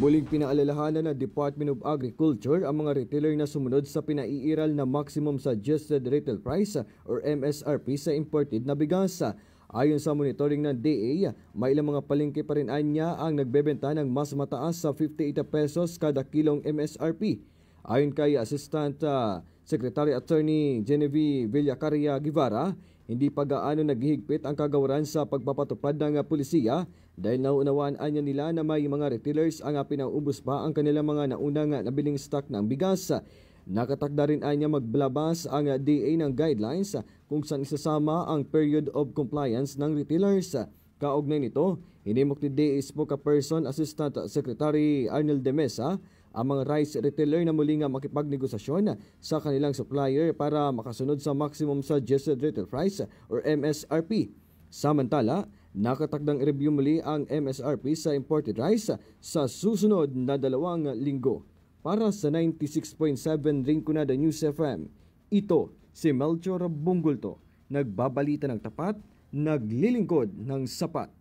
Muling pinaalalahanan ng Department of Agriculture ang mga retailer na sumunod sa pinaiiral na Maximum Suggested Retail Price or MSRP sa imported na bigas. Ayon sa monitoring ng DA, may ilang mga palengke pa rin anya ang nagbebenta ng mas mataas sa 58 pesos kada kilong MSRP. Ayon kay Assistant Secretary Attorney Genevieve Villacaria Guevara, hindi pa gaano naghihigpit ang kagawaran sa pagpapatupad ng pulisiya dahil naunawaan anya nila na may mga retailers ang pinaubos pa ang kanilang mga naunang nabiling stock ng bigas. Nakatakda rin anya magbalabas ang DA ng guidelines kung saan isasama ang period of compliance ng retailers. Kaugnay nito, hinimok ni DA spokesperson Assistant Secretary Arnel de Mesa ang mga rice retailer na muling makipagnegosasyon sa kanilang supplier para makasunod sa Maximum Suggested Retail Price or MSRP. Samantala, nakatakdang i-review muli ang MSRP sa imported rice sa susunod na 2 linggo. Para sa 96.7 Rinconada News FM, ito si Melchor Bungulto, nagbabalita ng tapat, naglilingkod ng sapat.